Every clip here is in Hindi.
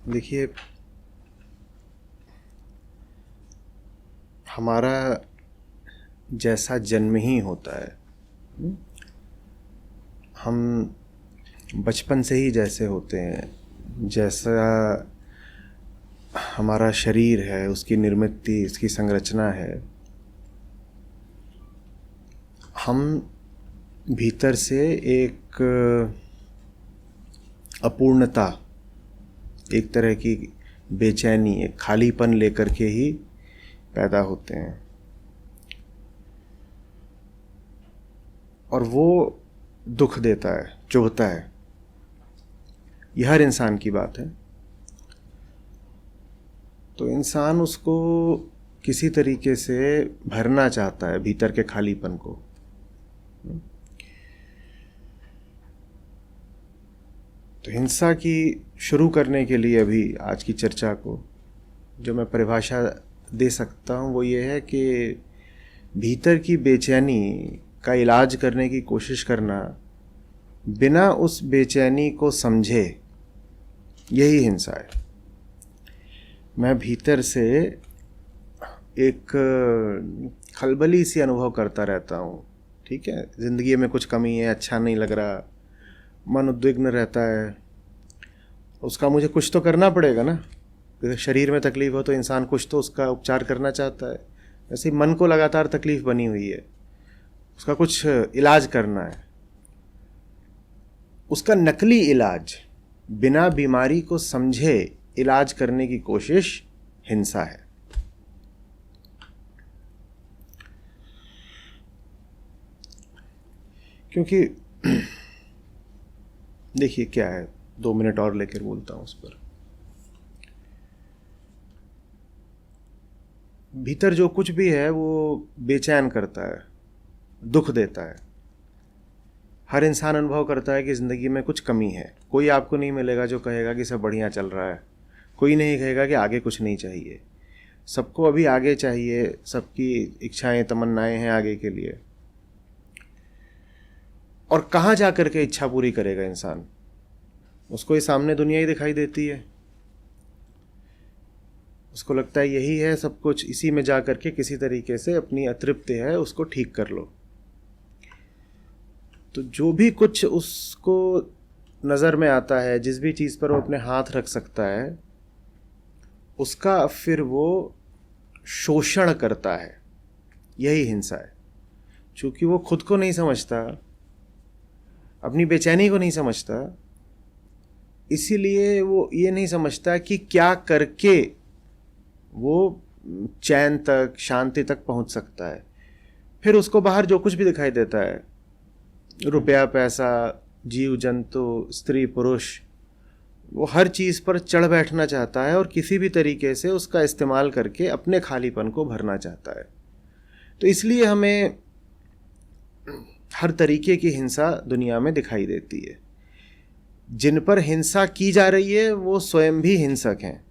देखिए, हमारा जैसा जन्म ही होता है, हम बचपन से ही जैसे होते हैं, जैसा हमारा शरीर है, उसकी निर्मित इसकी संरचना है, हम भीतर से एक अपूर्णता, एक तरह की बेचैनी, एक खालीपन लेकर के ही पैदा होते हैं। और वो दुख देता है, चुभता है। यह हर इंसान की बात है। तो इंसान उसको किसी तरीके से भरना चाहता है, भीतर के खालीपन को। तो हिंसा की शुरू करने के लिए अभी आज की चर्चा को जो मैं परिभाषा दे सकता हूँ वो ये है कि भीतर की बेचैनी का इलाज करने की कोशिश करना बिना उस बेचैनी को समझे, यही हिंसा है। मैं भीतर से एक खलबली सी अनुभव करता रहता हूँ, ठीक है, ज़िंदगी में कुछ कमी है, अच्छा नहीं लग रहा, मन उद्विग्न रहता है। उसका मुझे कुछ तो करना पड़ेगा ना। जैसे शरीर में तकलीफ़ हो तो इंसान कुछ तो उसका उपचार करना चाहता है, वैसे ही मन को लगातार तकलीफ़ बनी हुई है, उसका कुछ इलाज करना है। उसका नकली इलाज, बिना बीमारी को समझे इलाज करने की कोशिश हिंसा है। क्योंकि देखिए क्या है, 2 मिनट और लेकर बोलता हूँ उस पर। भीतर जो कुछ भी है वो बेचैन करता है, दुख देता है। हर इंसान अनुभव करता है कि ज़िंदगी में कुछ कमी है। कोई आपको नहीं मिलेगा जो कहेगा कि सब बढ़िया चल रहा है, कोई नहीं कहेगा कि आगे कुछ नहीं चाहिए। सबको अभी आगे चाहिए, सबकी इच्छाएं तमन्नाएं हैं आगे के लिए। और कहाँ जा कर के इच्छा पूरी करेगा इंसान? उसको ये सामने दुनिया ही दिखाई देती है, उसको लगता है यही है सब कुछ, इसी में जा कर के किसी तरीके से अपनी अतृप्ति है उसको ठीक कर लो। तो जो भी कुछ उसको नज़र में आता है, जिस भी चीज़ पर वो अपने हाथ रख सकता है, उसका फिर वो शोषण करता है। यही हिंसा है। चूँकि वो खुद को नहीं समझता, अपनी बेचैनी को नहीं समझता, इसीलिए वो ये नहीं समझता कि क्या करके वो चैन तक, शांति तक पहुंच सकता है। फिर उसको बाहर जो कुछ भी दिखाई देता है, रुपया, पैसा, जीव जंतु, स्त्री पुरुष, वो हर चीज़ पर चढ़ बैठना चाहता है और किसी भी तरीके से उसका इस्तेमाल करके अपने खालीपन को भरना चाहता है। तो इसलिए हमें हर तरीके की हिंसा दुनिया में दिखाई देती है। जिन पर हिंसा की जा रही है वो स्वयं भी हिंसक हैं।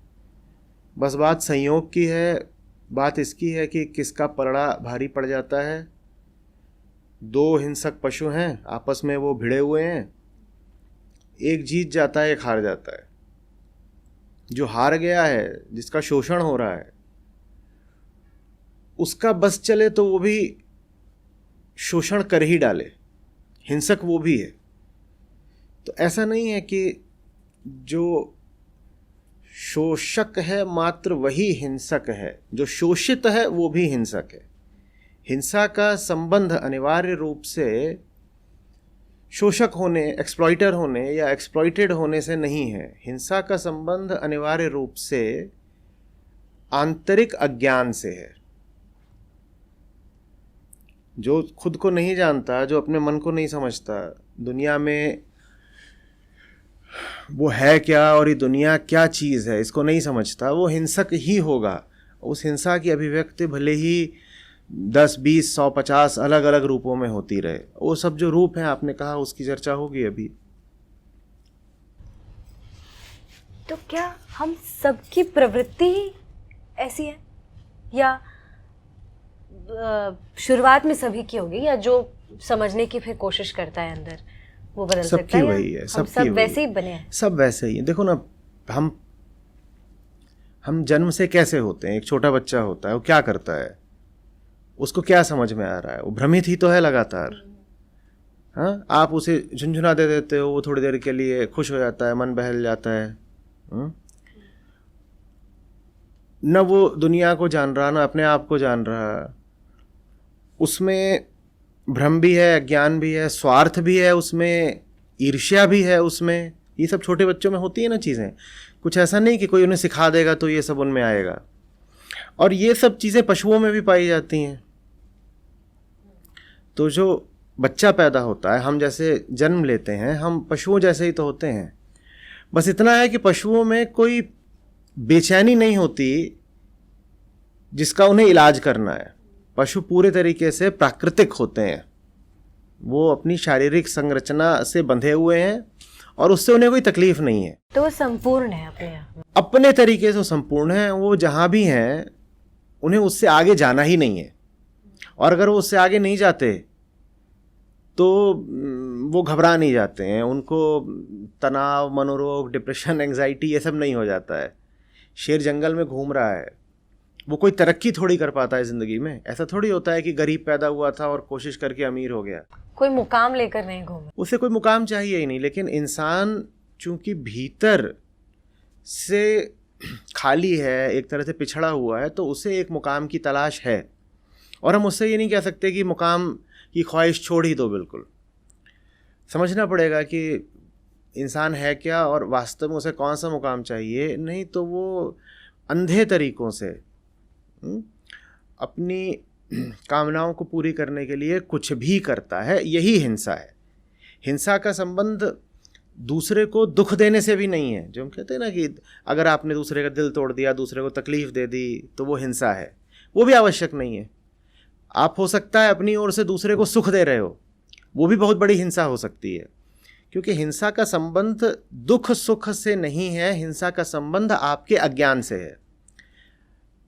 बस बात संयोग की है, बात इसकी है कि किसका पलड़ा भारी पड़ जाता है। 2 हिंसक पशु हैं, आपस में वो भिड़े हुए हैं, एक जीत जाता है, एक हार जाता है। जो हार गया है, जिसका शोषण हो रहा है, उसका बस चले तो वो भी शोषण कर ही डाले, हिंसक वो भी है। तो ऐसा नहीं है कि जो शोषक है मात्र वही हिंसक है, जो शोषित है वो भी हिंसक है। हिंसा का संबंध अनिवार्य रूप से शोषक होने, एक्सप्लॉइटर होने या एक्सप्लॉइटेड होने से नहीं है। हिंसा का संबंध अनिवार्य रूप से आंतरिक अज्ञान से है। जो खुद को नहीं जानता, जो अपने मन को नहीं समझता, दुनिया में वो है क्या और ये दुनिया क्या चीज़ है इसको नहीं समझता, वो हिंसक ही होगा। उस हिंसा की अभिव्यक्ति भले ही 10, 20, 100, 50 अलग अलग रूपों में होती रहे। वो सब जो रूप हैं आपने कहा, उसकी चर्चा होगी अभी। तो क्या हम सबकी प्रवृत्ति ही ऐसी है, या शुरुआत में सभी की होगी, या जो समझने की फिर कोशिश करता है अंदर वो बदल सकता है? वही है, हम सब वैसे ही बने हैं। सब वैसे ही है। देखो ना, हम हम जन्म से कैसे होते हैं? एक छोटा बच्चा होता है, वो क्या करता है, उसको क्या समझ में आ रहा है? वो भ्रमित ही तो है लगातार। हाँ, आप उसे झुनझुना दे देते हो, वो थोड़ी देर के लिए खुश हो जाता है, मन बहल जाता है। न वो दुनिया को जान रहा, न अपने आप को जान रहा। उसमें भ्रम भी है, अज्ञान भी है, स्वार्थ भी है, उसमें ईर्ष्या भी है, उसमें ये सब छोटे बच्चों में होती है ना चीज़ें। कुछ ऐसा नहीं कि कोई उन्हें सिखा देगा तो ये सब उनमें आएगा। और ये सब चीज़ें पशुओं में भी पाई जाती हैं। तो जो बच्चा पैदा होता है, हम जैसे जन्म लेते हैं, हम पशुओं जैसे ही तो होते हैं। बस इतना है कि पशुओं में कोई बेचैनी नहीं होती जिसका उन्हें इलाज करना है। पशु पूरे तरीके से प्राकृतिक होते हैं, वो अपनी शारीरिक संरचना से बंधे हुए हैं और उससे उन्हें कोई तकलीफ नहीं है। तो वो संपूर्ण है अपने आप में। अपने तरीके से संपूर्ण है। वो जहाँ भी हैं उन्हें उससे आगे जाना ही नहीं है। और अगर वो उससे आगे नहीं जाते तो वो घबरा नहीं जाते हैं, उनको तनाव, मनोरोग, डिप्रेशन, एंग्जाइटी ये सब नहीं हो जाता है। शेर जंगल में घूम रहा है, वो कोई तरक्की थोड़ी कर पाता है ज़िंदगी में। ऐसा थोड़ी होता है कि गरीब पैदा हुआ था और कोशिश करके अमीर हो गया। कोई मुकाम लेकर नहीं घूमे, उसे कोई मुकाम चाहिए ही नहीं। लेकिन इंसान चूंकि भीतर से खाली है, एक तरह से पिछड़ा हुआ है, तो उसे एक मुकाम की तलाश है। और हम उससे ये नहीं कह सकते कि मुकाम की ख्वाहिश छोड़ ही दो। बिल्कुल समझना पड़ेगा कि इंसान है क्या और वास्तव में उसे कौन सा मुकाम चाहिए। नहीं तो वो अंधे तरीकों से अपनी कामनाओं को पूरी करने के लिए कुछ भी करता है। यही हिंसा है। हिंसा का संबंध दूसरे को दुख देने से भी नहीं है। जो हम कहते हैं ना कि अगर आपने दूसरे का दिल तोड़ दिया, दूसरे को तकलीफ़ दे दी, तो वो हिंसा है। वो भी आवश्यक नहीं है। आप हो सकता है अपनी ओर से दूसरे को सुख दे रहे हो, वो भी बहुत बड़ी हिंसा हो सकती है। क्योंकि हिंसा का संबंध दुख सुख से नहीं है, हिंसा का संबंध आपके अज्ञान से है।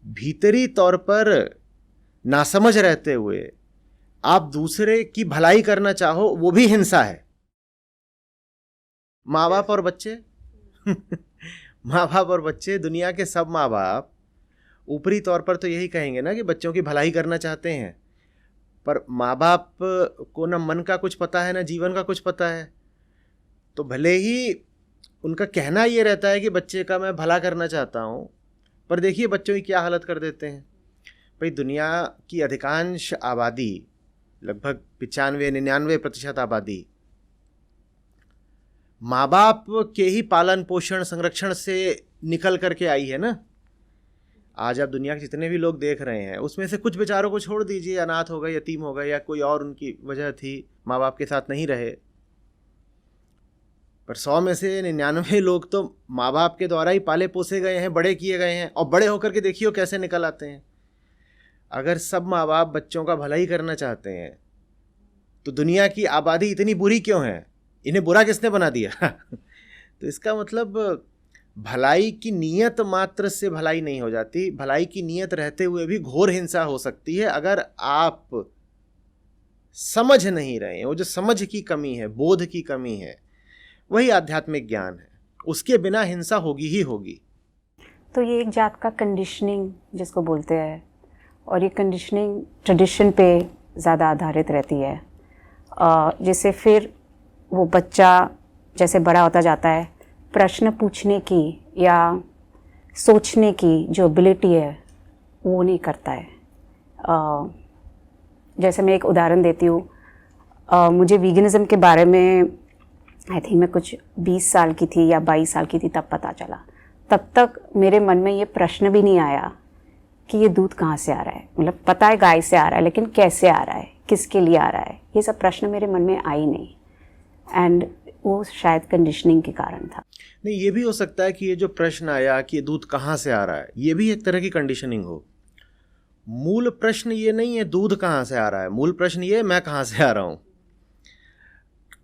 भीतरी तौर पर नासमझ रहते हुए आप दूसरे की भलाई करना चाहो, वो भी हिंसा है। माँ बाप और बच्चे माँ बाप और बच्चे, दुनिया के सब माँ बाप ऊपरी तौर पर तो यही कहेंगे ना कि बच्चों की भलाई करना चाहते हैं। पर माँ बाप को ना मन का कुछ पता है, ना जीवन का कुछ पता है। तो भले ही उनका कहना ये रहता है कि बच्चे का मैं भला करना चाहता हूँ, पर देखिए बच्चों की क्या हालत कर देते हैं। भाई दुनिया की अधिकांश आबादी, लगभग 95-99% आबादी माँ बाप के ही पालन पोषण संरक्षण से निकल करके आई है ना। आज आप दुनिया के जितने भी लोग देख रहे हैं, उसमें से कुछ बेचारों को छोड़ दीजिए, अनाथ हो गए, यतीम हो गए, या कोई और उनकी वजह थी माँ बाप के साथ नहीं रहे। पर 100 में से 99 लोग तो माँ बाप के द्वारा ही पाले पोसे गए हैं, बड़े किए गए हैं, और बड़े होकर के देखिए कैसे निकल आते हैं। अगर सब माँ बाप बच्चों का भला ही करना चाहते हैं तो दुनिया की आबादी इतनी बुरी क्यों है? इन्हें बुरा किसने बना दिया? तो इसका मतलब भलाई की नीयत मात्र से भलाई नहीं हो जाती। भलाई की नीयत रहते हुए भी घोर हिंसा हो सकती है अगर आप समझ नहीं रहे हैं। वो जो समझ की कमी है, बोध की कमी है, वही आध्यात्मिक ज्ञान है। उसके बिना हिंसा होगी ही होगी। तो ये एक जात का कंडीशनिंग जिसको बोलते हैं, और ये कंडीशनिंग ट्रेडिशन पे ज़्यादा आधारित रहती है, जिससे फिर वो बच्चा जैसे बड़ा होता जाता है, प्रश्न पूछने की या सोचने की जो एबिलिटी है वो नहीं करता है। जैसे मैं एक उदाहरण देती हूँ, मुझे वीगनिज़म के बारे में आई थिंक मैं कुछ 20 साल की थी या 22 साल की थी तब पता चला। तब तक मेरे मन में ये प्रश्न भी नहीं आया कि ये दूध कहाँ से आ रहा है। मतलब पता है गाय से आ रहा है, लेकिन कैसे आ रहा है, किसके लिए आ रहा है, ये सब प्रश्न मेरे मन में आए नहीं। एंड वो शायद कंडीशनिंग के कारण था। नहीं, ये भी हो सकता है कि ये जो प्रश्न आया कि ये दूध कहाँ से आ रहा है, ये भी एक तरह की कंडीशनिंग हो। मूल प्रश्न ये नहीं है दूध कहाँ से आ रहा है, मूल प्रश्न ये है मैं कहाँ से आ रहा हूँ।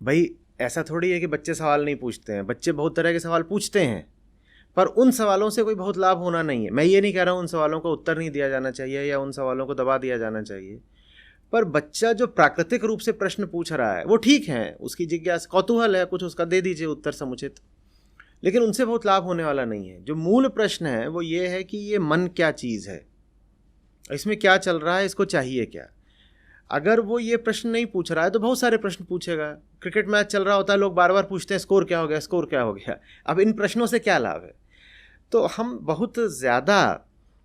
भाई ऐसा थोड़ी है कि बच्चे सवाल नहीं पूछते हैं। बच्चे बहुत तरह के सवाल पूछते हैं, पर उन सवालों से कोई बहुत लाभ होना नहीं है। मैं ये नहीं कह रहा हूँ उन सवालों का उत्तर नहीं दिया जाना चाहिए या उन सवालों को दबा दिया जाना चाहिए। पर बच्चा जो प्राकृतिक रूप से प्रश्न पूछ रहा है वो ठीक है, उसकी जिज्ञासा कौतूहल है, कुछ उसका दे दीजिए उत्तर समुचित। लेकिन उनसे बहुत लाभ होने वाला नहीं है। जो मूल प्रश्न है वो ये है कि ये मन क्या चीज़ है, इसमें क्या चल रहा है, इसको चाहिए क्या। अगर वो ये प्रश्न नहीं पूछ रहा है तो बहुत सारे प्रश्न पूछेगा। क्रिकेट मैच चल रहा होता है, लोग बार बार पूछते हैं स्कोर क्या हो गया, स्कोर क्या हो गया। अब इन प्रश्नों से क्या लाभ है। तो हम बहुत ज़्यादा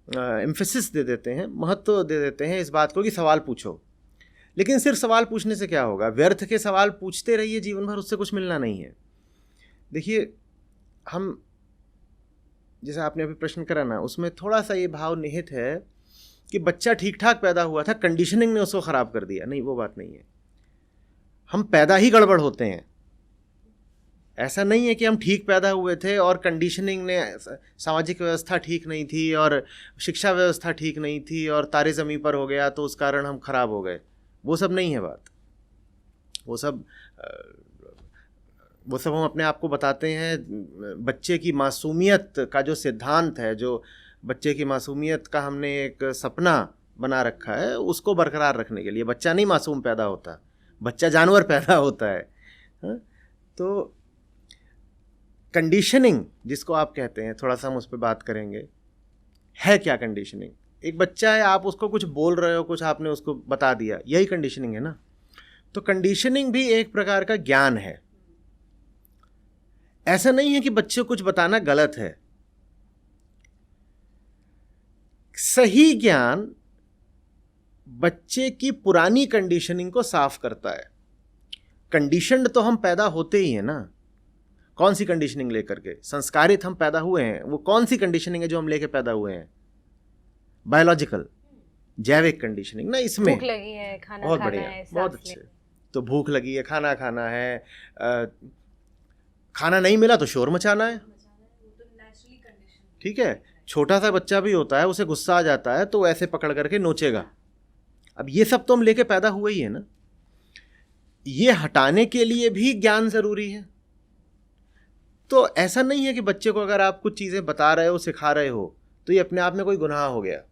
एम्फेसिस दे देते हैं, महत्व दे देते हैं इस बात को कि सवाल पूछो। लेकिन सिर्फ सवाल पूछने से क्या होगा, व्यर्थ के सवाल पूछते रहिए जीवन भर, उससे कुछ मिलना नहीं है। देखिए, हम जैसे आपने अभी प्रश्न करा ना, उसमें थोड़ा सा ये भाव निहित है कि बच्चा ठीक ठाक पैदा हुआ था, कंडीशनिंग ने उसको ख़राब कर दिया। नहीं, वो बात नहीं है। हम पैदा ही गड़बड़ होते हैं। ऐसा नहीं है कि हम ठीक पैदा हुए थे और कंडीशनिंग ने, सामाजिक व्यवस्था ठीक नहीं थी और शिक्षा व्यवस्था ठीक नहीं थी और तारे ज़मीं पर हो गया तो उस कारण हम खराब हो गए। वो सब नहीं है बात। वो सब हम अपने आप को बताते हैं। बच्चे की मासूमियत का जो सिद्धांत है, जो बच्चे की मासूमियत का हमने एक सपना बना रखा है, उसको बरकरार रखने के लिए। बच्चा नहीं मासूम पैदा होता, बच्चा जानवर पैदा होता है। तो कंडीशनिंग जिसको आप कहते हैं, थोड़ा सा हम उस पर बात करेंगे। है क्या कंडीशनिंग? एक बच्चा है, आप उसको कुछ बोल रहे हो, कुछ आपने उसको बता दिया, यही कंडीशनिंग है ना। तो कंडीशनिंग भी एक प्रकार का ज्ञान है। ऐसा नहीं है कि बच्चे को कुछ बताना गलत है। सही ज्ञान बच्चे की पुरानी कंडीशनिंग को साफ करता है। कंडीशनड तो हम पैदा होते ही हैं ना। कौन सी कंडीशनिंग लेकर के? संस्कारित हम पैदा हुए हैं। वो कौन सी कंडीशनिंग है जो हम लेके पैदा हुए हैं? बायोलॉजिकल, जैविक कंडीशनिंग ना। इसमें भूख लगी है, खाना बहुत खाना बढ़िया, है, बहुत सांस अच्छे। तो भूख लगी है, खाना खाना है, खाना नहीं मिला तो शोर मचाना है। ठीक है, छोटा सा बच्चा भी होता है, उसे गुस्सा आ जाता है तो ऐसे पकड़ करके नोचेगा। अब ये सब तो हम लेके पैदा हुए ही है ना। ये हटाने के लिए भी ज्ञान जरूरी है। तो ऐसा नहीं है कि बच्चे को अगर आप कुछ चीजें बता रहे हो, सिखा रहे हो, तो ये अपने आप में कोई गुनाह हो गया।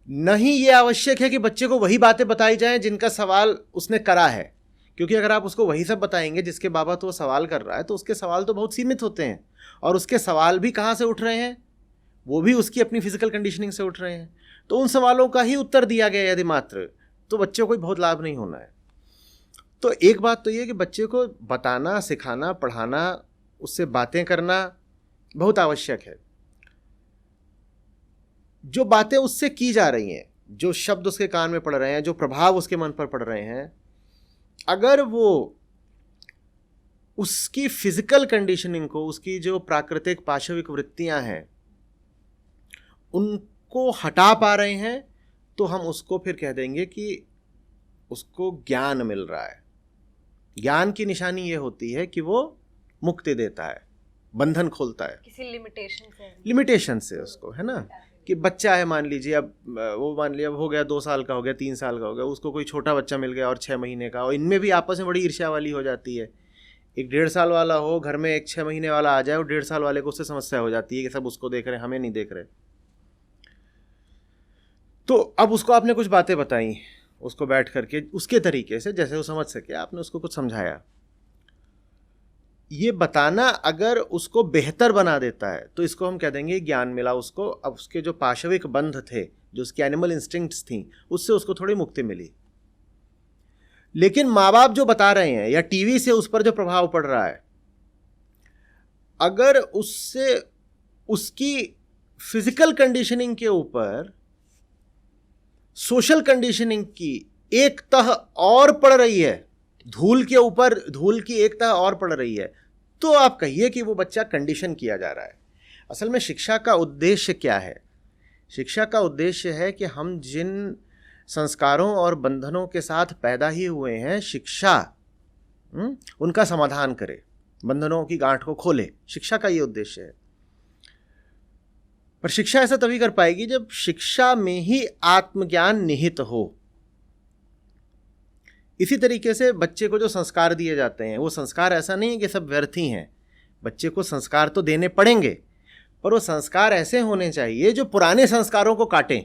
नहीं, ये आवश्यक है कि बच्चे को वही बातें बताई जाएं जिनका सवाल उसने करा है। क्योंकि अगर आप उसको वही सब बताएंगे जिसके बाबत वो सवाल कर रहा है, तो उसके सवाल तो बहुत सीमित होते हैं। और उसके सवाल भी कहाँ से उठ रहे हैं? वो भी उसकी अपनी फिजिकल कंडीशनिंग से उठ रहे हैं। तो उन सवालों का ही उत्तर दिया गया यदि मात्र, तो बच्चे को कोई बहुत लाभ नहीं होना है। तो एक बात तो ये कि बच्चे को बताना, सिखाना, पढ़ाना, उससे बातें करना बहुत आवश्यक है। जो बातें उससे की जा रही हैं, जो शब्द उसके कान में पड़ रहे हैं, जो प्रभाव उसके मन पर पड़ रहे हैं, अगर वो उसकी फिजिकल कंडीशनिंग को, उसकी जो प्राकृतिक पाशविक वृत्तियां हैं, उनको हटा पा रहे हैं, तो हम उसको फिर कह देंगे कि उसको ज्ञान मिल रहा है। ज्ञान की निशानी ये होती है कि वो मुक्ति देता है, बंधन खोलता है किसी लिमिटेशन से उसको, है ना। कि बच्चा है, मान लीजिए, अब वो मान लिया हो गया 2 साल का, हो गया 3 साल का, हो गया, उसको कोई छोटा बच्चा मिल गया और 6 महीने का, और इनमें भी आपस में बड़ी ईर्ष्या वाली हो जाती है। एक 1.5 साल वाला हो घर में, एक 6 महीने वाला आ जाए, और 1.5 साल वाले को उससे समस्या हो जाती है कि सब उसको देख रहे हैं, हमें नहीं देख रहे। तो अब उसको आपने कुछ बातें बताई, उसको बैठ करके उसके तरीके से, जैसे वो समझ सके, आपने उसको कुछ समझाया। ये बताना अगर उसको बेहतर बना देता है, तो इसको हम कह देंगे ज्ञान मिला उसको। अब उसके जो पाशविक बंध थे, जो उसकी एनिमल इंस्टिंक्ट्स थी, उससे उसको थोड़ी मुक्ति मिली। लेकिन माँ बाप जो बता रहे हैं, या टीवी से उस पर जो प्रभाव पड़ रहा है, अगर उससे उसकी फिजिकल कंडीशनिंग के ऊपर सोशल कंडीशनिंग की एक तह और पड़ रही है, धूल के ऊपर धूल की एक तह और पड़ रही है, तो आप कहिए कि वो बच्चा कंडीशन किया जा रहा है। असल में शिक्षा का उद्देश्य क्या है? शिक्षा का उद्देश्य है कि हम जिन संस्कारों और बंधनों के साथ पैदा ही हुए हैं, शिक्षा उनका समाधान करे, बंधनों की गांठ को खोले। शिक्षा का ये उद्देश्य है। पर शिक्षा ऐसा तभी कर पाएगी जब शिक्षा में ही आत्मज्ञान निहित हो। इसी तरीके से बच्चे को जो संस्कार दिए जाते हैं, वो संस्कार ऐसा नहीं है कि सब व्यर्थ ही हैं। बच्चे को संस्कार तो देने पड़ेंगे, पर वो संस्कार ऐसे होने चाहिए जो पुराने संस्कारों को काटें।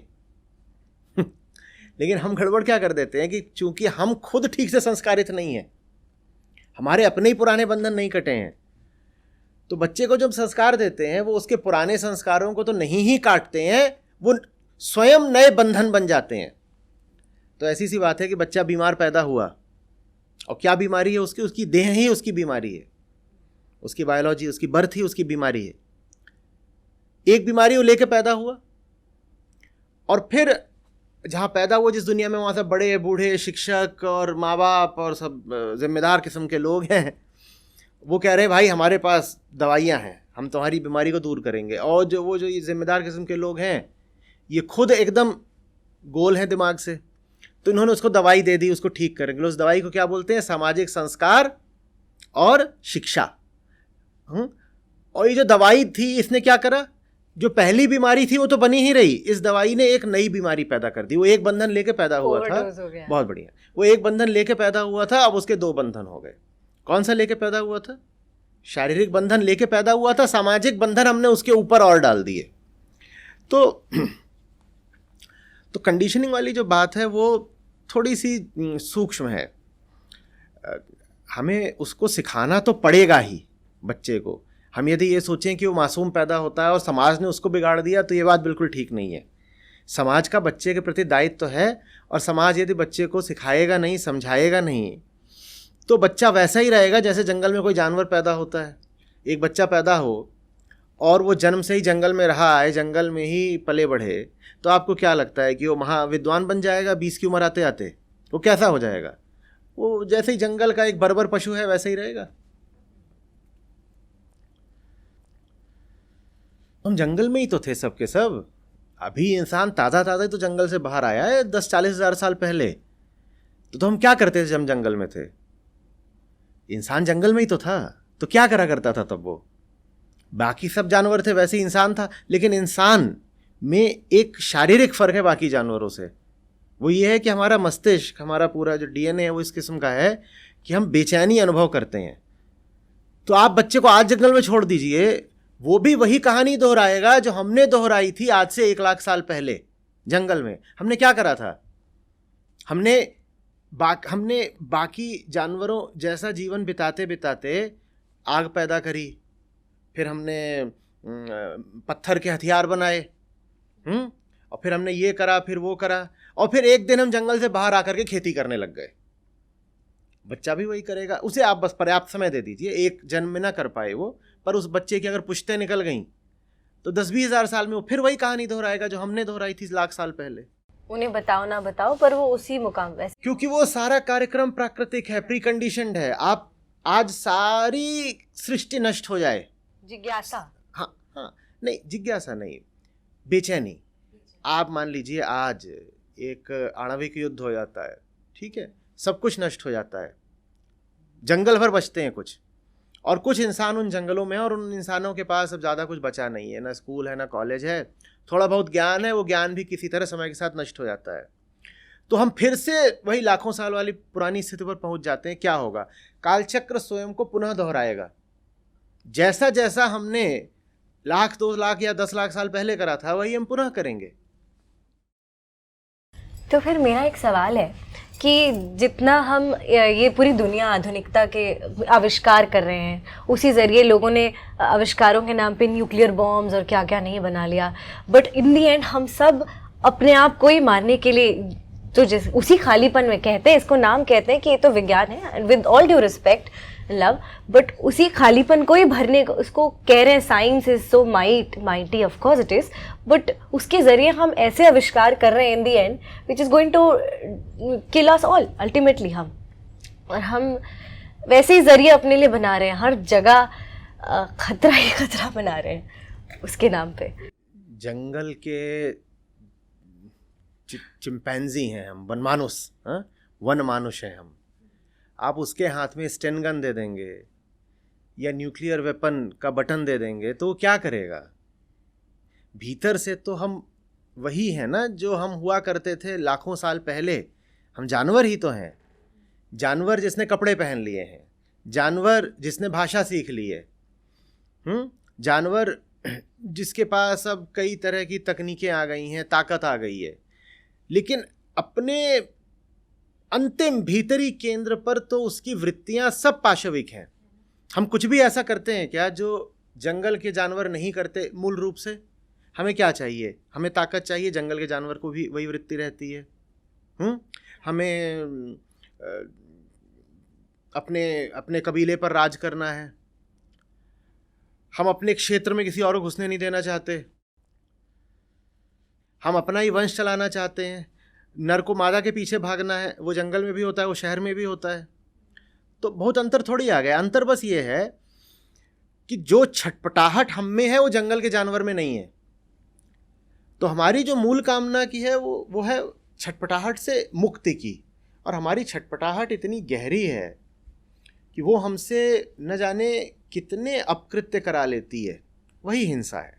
लेकिन हम गड़बड़ क्या कर देते हैं कि चूंकि हम खुद ठीक से संस्कारित नहीं हैं, हमारे अपने ही पुराने बंधन नहीं कटे हैं, तो बच्चे को जब संस्कार देते हैं वो उसके पुराने संस्कारों को तो नहीं ही काटते हैं, वो स्वयं नए बंधन बन जाते हैं। तो ऐसी सी बात है कि बच्चा बीमार पैदा हुआ, और क्या बीमारी है उसकी? उसकी देह ही उसकी बीमारी है, उसकी बायोलॉजी, उसकी बर्थ ही उसकी बीमारी है। एक बीमारी वो लेके पैदा हुआ, और फिर जहाँ पैदा हुआ जिस दुनिया में, वहाँ से बड़े बूढ़े शिक्षक और माँ बाप और सब जिम्मेदार किस्म के लोग हैं, वो कह रहे हैं भाई हमारे पास दवाइयाँ हैं, हम तुम्हारी बीमारी को दूर करेंगे। और जो ये जिम्मेदार किस्म के लोग हैं, ये खुद एकदम गोल हैं दिमाग से, तो इन्होंने उसको दवाई दे दी, उसको ठीक करेंगे। उस दवाई को क्या बोलते हैं? सामाजिक संस्कार और शिक्षा। और ये जो दवाई थी, इसने क्या करा? जो पहली बीमारी थी वो तो बनी ही रही, इस दवाई ने एक नई बीमारी पैदा कर दी। वो एक बंधन लेके पैदा हुआ था, बहुत बढ़िया, वो एक बंधन लेके पैदा हुआ था, अब उसके दो बंधन हो गए। कौन सा लेके पैदा हुआ था? शारीरिक बंधन लेके पैदा हुआ था, सामाजिक बंधन हमने उसके ऊपर और डाल दिए। तो कंडीशनिंग वाली जो बात है वो थोड़ी सी सूक्ष्म है। हमें उसको सिखाना तो पड़ेगा ही बच्चे को। हम यदि ये सोचें कि वो मासूम पैदा होता है और समाज ने उसको बिगाड़ दिया, तो ये बात बिल्कुल ठीक नहीं है। समाज का बच्चे के प्रति दायित्व तो है, और समाज यदि बच्चे को सिखाएगा नहीं, समझाएगा नहीं, तो बच्चा वैसा ही रहेगा जैसे जंगल में कोई जानवर पैदा होता है। एक बच्चा पैदा हो और वो जन्म से ही जंगल में रहा है, जंगल में ही पले बढ़े, तो आपको क्या लगता है कि वो महाविद्वान बन जाएगा 20 की उम्र आते आते? वो कैसा हो जाएगा? वो जैसे ही जंगल का एक बर्बर पशु है वैसे ही रहेगा। हम जंगल में ही तो थे सब के सब। अभी इंसान ताज़ा ही तो जंगल से बाहर आया है 10-40 हज़ार साल पहले। तो हम क्या करते थे जब जंगल में थे? इंसान जंगल में ही तो था, तो क्या करा करता था तब वो? बाकी सब जानवर थे वैसे ही इंसान था, लेकिन इंसान में एक शारीरिक फ़र्क है बाकी जानवरों से। वो ये है कि हमारा मस्तिष्क, हमारा पूरा जो डीएनए है वो इस किस्म का है कि हम बेचैनी अनुभव करते हैं। तो आप बच्चे को आज जंगल में छोड़ दीजिए, वो भी वही कहानी दोहराएगा जो हमने दोहराई थी आज से 1 लाख साल पहले जंगल में। हमने क्या करा था? हमने बाकी जानवरों जैसा जीवन बिताते बिताते आग पैदा करी, फिर हमने पत्थर के हथियार बनाए, और फिर हमने ये करा, फिर वो करा, और फिर एक दिन हम जंगल से बाहर आकर के खेती करने लग गए। बच्चा भी वही करेगा। उसे आप बस पर्याप्त समय दे दीजिए, एक जन्म में ना कर पाए वो, पर उस बच्चे की अगर पुश्तें निकल गईं तो 10-20 हज़ार साल में वो फिर वही कहानी दोहराएगा जो हमने दोहराई थी लाख साल पहले। उन्हें बताओ ना बताओ, पर वो उसी मुकाम पे, क्योंकि वो सारा कार्यक्रम प्राकृतिक है, प्री कंडीशनड है। आप आज सारी सृष्टि नष्ट हो जाए, जिज्ञासा, हाँ नहीं, जिज्ञासा नहीं, बेचैनी। आप मान लीजिए आज एक आणविक युद्ध हो जाता है, ठीक है, सब कुछ नष्ट हो जाता है, जंगल भर बचते हैं कुछ, और कुछ इंसान उन जंगलों में हैं, और उन इंसानों के पास अब ज़्यादा कुछ बचा नहीं है, ना स्कूल है ना कॉलेज है, थोड़ा बहुत ज्ञान है, वो ज्ञान भी किसी तरह समय के साथ नष्ट हो जाता है। तो हम फिर से वही लाखों साल वाली पुरानी स्थिति पर पहुंच जाते हैं। क्या होगा? कालचक्र स्वयं को पुनः दोहराएगा। जैसा जैसा हमने 1,00,000, 2 लाख या 10 लाख साल पहले करा था, वही हम पुनः करेंगे। तो फिर मेरा एक सवाल है कि जितना हम ये पूरी दुनिया आधुनिकता के आविष्कार कर रहे हैं, उसी ज़रिए लोगों ने आविष्कारों के नाम पे न्यूक्लियर बॉम्ब्स और क्या क्या नहीं बना लिया, बट इन दी एंड हम सब अपने आप को ही मारने के लिए, तो जैसे उसी खालीपन में कहते हैं, इसको नाम कहते हैं कि ये तो विज्ञान है, with all due respect, love, but उसी खालीपन को ही भरने को उसको कह रहे हैं science is so mighty, of course it is, but उसके ज़रिए हम ऐसे आविष्कार कर रहे हैं in the end which is going to kill us all ultimately. और हम वैसे ही ज़रिए अपने लिए बना रहे हैं, हर जगह खतरा ही खतरा बना रहे हैं उसके नाम पे। जंगल के चिंपैंजी हैं हम, वनमानुष, वन मानुष हैं हम। आप उसके हाथ में स्टेन गन दे देंगे या न्यूक्लियर वेपन का बटन दे देंगे तो वो क्या करेगा? भीतर से तो हम वही है ना जो हम हुआ करते थे लाखों साल पहले। हम जानवर ही तो हैं। जानवर जिसने कपड़े पहन लिए हैं, जानवर जिसने भाषा सीख ली है, जानवर जिसके पास अब कई तरह की तकनीकें आ गई हैं, ताकत आ गई है, लेकिन अपने अंतिम भीतरी केंद्र पर तो उसकी वृत्तियां सब पाशविक हैं। हम कुछ भी ऐसा करते हैं क्या जो जंगल के जानवर नहीं करते मूल रूप से। हमें क्या चाहिए? हमें ताकत चाहिए, जंगल के जानवर को भी वही वृत्ति रहती है। हमें अपने अपने कबीले पर राज करना है, हम अपने क्षेत्र में किसी और को घुसने नहीं देना चाहते, हम अपना ही वंश चलाना चाहते हैं। नर को मादा के पीछे भागना है, वो जंगल में भी होता है, वो शहर में भी होता है। तो बहुत अंतर थोड़ी आ गया। अंतर बस ये है कि जो छटपटाहट हम में है वो जंगल के जानवर में नहीं है। तो हमारी जो मूल कामना की है वो है छटपटाहट से मुक्ति की, और हमारी छटपटाहट इतनी गहरी है कि वो हमसे न जाने कितने अपकृत्य करा लेती है। वही हिंसा है।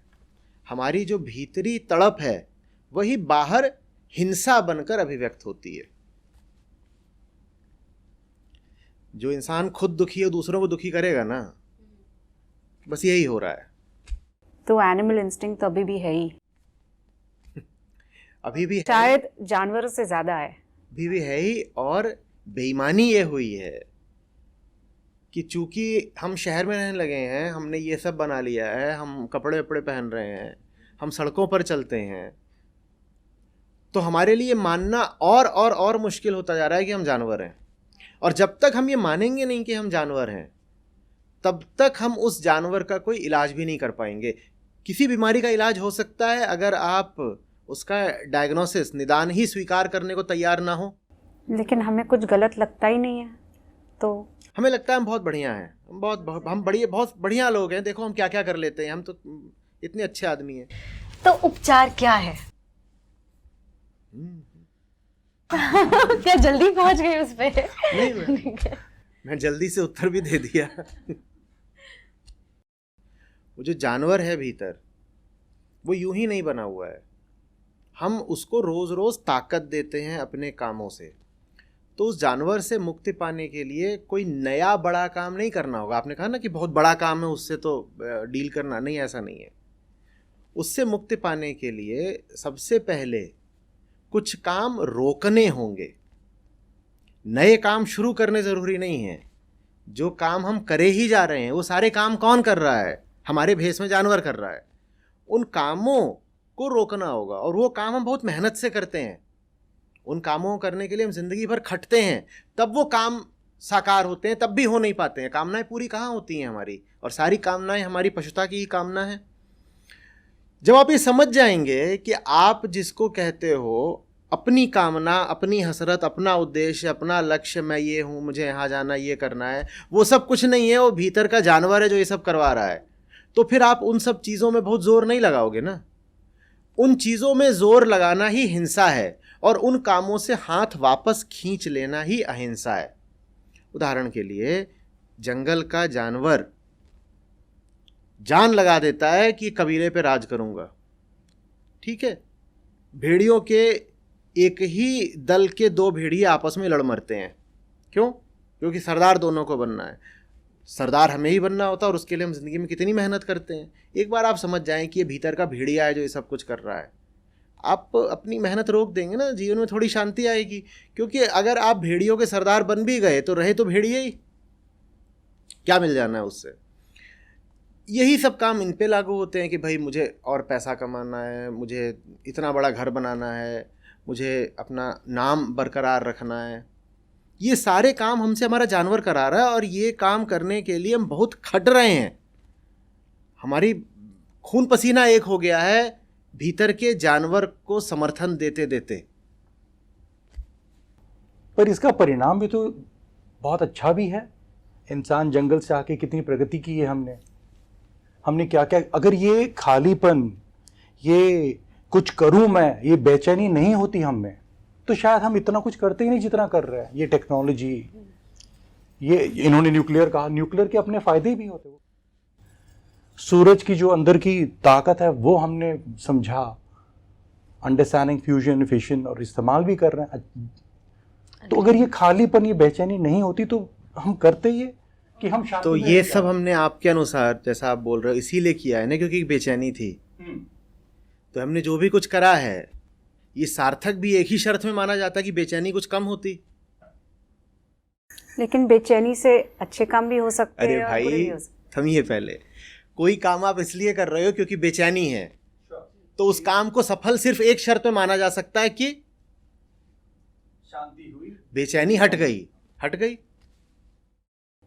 हमारी जो भीतरी तड़प है वही बाहर हिंसा बनकर अभिव्यक्त होती है। जो इंसान खुद दुखी है दूसरों को दुखी करेगा ना, बस यही हो रहा है। तो एनिमल इंस्टिंक्ट तो अभी भी है ही, अभी भी है, शायद जानवरों से ज्यादा है। अभी भी है ही। और बेईमानी ये हुई है कि चूंकि हम शहर में रहने लगे हैं, हमने ये सब बना लिया है, हम कपड़े वपड़े पहन रहे हैं, हम सड़कों पर चलते हैं, तो हमारे लिए मानना और मुश्किल होता जा रहा है कि हम जानवर हैं। और जब तक हम ये मानेंगे नहीं कि हम जानवर हैं, तब तक हम उस जानवर का कोई इलाज भी नहीं कर पाएंगे। किसी बीमारी का इलाज हो सकता है अगर आप उसका डायग्नोसिस, निदान ही स्वीकार करने को तैयार ना हो। लेकिन हमें कुछ गलत लगता ही नहीं है, तो हमें लगता है हम बहुत बढ़िया हैं, हम बहुत बढ़िया लोग हैं, देखो हम क्या क्या कर लेते हैं, हम तो इतने अच्छे आदमी हैं। तो उपचार क्या है? क्या जल्दी पहुंच गई उस पे? नहीं, मैं जल्दी से उत्तर भी दे दिया। वो जो जानवर है भीतर, वो यूं ही नहीं बना हुआ है। हम उसको रोज रोज ताकत देते हैं अपने कामों से। तो उस जानवर से मुक्ति पाने के लिए कोई नया बड़ा काम नहीं करना होगा। आपने कहा ना कि बहुत बड़ा काम है, उससे तो डील करना नहीं, ऐसा नहीं है। उससे मुक्ति पाने के लिए सबसे पहले कुछ काम रोकने होंगे। नए काम शुरू करने ज़रूरी नहीं है। जो काम हम करे ही जा रहे हैं वो सारे काम कौन कर रहा है? हमारे भेष में जानवर कर रहा है। उन कामों को रोकना होगा, और वो काम हम बहुत मेहनत से करते हैं। उन कामों को करने के लिए हम जिंदगी भर खटते हैं, तब वो काम साकार होते हैं, तब भी हो नहीं पाते हैं। कामनाएं पूरी कहाँ होती हैं हमारी? और सारी कामनाएं हमारी पशुता की ही कामना है। जब आप ये समझ जाएंगे कि आप जिसको कहते हो अपनी कामना, अपनी हसरत, अपना उद्देश्य, अपना लक्ष्य, मैं ये हूँ, मुझे यहाँ जाना, ये करना है, वो सब कुछ नहीं है, वो भीतर का जानवर है जो ये सब करवा रहा है, तो फिर आप उन सब चीज़ों में बहुत जोर नहीं लगाओगे ना। उन चीज़ों में जोर लगाना ही हिंसा है, और उन कामों से हाथ वापस खींच लेना ही अहिंसा है। उदाहरण के लिए, जंगल का जानवर जान लगा देता है कि कबीले पे राज करूंगा, ठीक है। भेड़ियों के एक ही दल के दो भेड़िए आपस में लड़ मरते हैं। क्यों? क्योंकि सरदार दोनों को बनना है। सरदार हमें ही बनना होता है, और उसके लिए हम जिंदगी में कितनी मेहनत करते हैं। एक बार आप समझ जाएं कि ये भीतर का भेड़िया है जो ये सब कुछ कर रहा है, आप अपनी मेहनत रोक देंगे ना, जीवन में थोड़ी शांति आएगी। क्योंकि अगर आप भेड़ियों के सरदार बन भी गए तो रहे तो भेड़िए ही, क्या मिल जाना है उससे। यही सब काम इन पे लागू होते हैं कि भाई मुझे और पैसा कमाना है, मुझे इतना बड़ा घर बनाना है, मुझे अपना नाम बरकरार रखना है। ये सारे काम हमसे हमारा जानवर करा रहा है, और ये काम करने के लिए हम बहुत खट रहे हैं। हमारी खून पसीना एक हो गया है भीतर के जानवर को समर्थन देते देते। पर इसका परिणाम भी तो बहुत अच्छा भी है। इंसान जंगल से आके कितनी प्रगति की है हमने क्या क्या। अगर ये खालीपन, ये कुछ करूं मैं, ये बेचैनी नहीं होती हम में, तो शायद हम इतना कुछ करते ही नहीं जितना कर रहे हैं। ये टेक्नोलॉजी, ये इन्होंने न्यूक्लियर कहा, न्यूक्लियर के अपने फायदे भी होते। सूरज की जो अंदर की ताकत है वो हमने समझा, अंडरस्टैंडिंग फ्यूजन, फिशन, और इस्तेमाल भी कर रहे हैं। तो अगर ये खालीपन, ये बेचैनी नहीं होती तो हम करते ये कि हम शांति तो में ये रह सब जाते। हमने आपके अनुसार, जैसा आप बोल रहे हो, इसीलिए किया है ना क्योंकि बेचैनी थी। तो हमने जो भी कुछ करा है ये सार्थक भी एक ही शर्त में माना जाता कि बेचैनी कुछ कम होती। लेकिन बेचैनी से अच्छे काम भी हो सकते अरे हैं और बुरे भाई भी हो सकते थमिए, पहले कोई काम आप इसलिए कर रहे हो क्योंकि बेचैनी है, तो उस काम को सफल सिर्फ एक शर्त में माना जा सकता है कि शांति हुई, बेचैनी हट गई। हट गई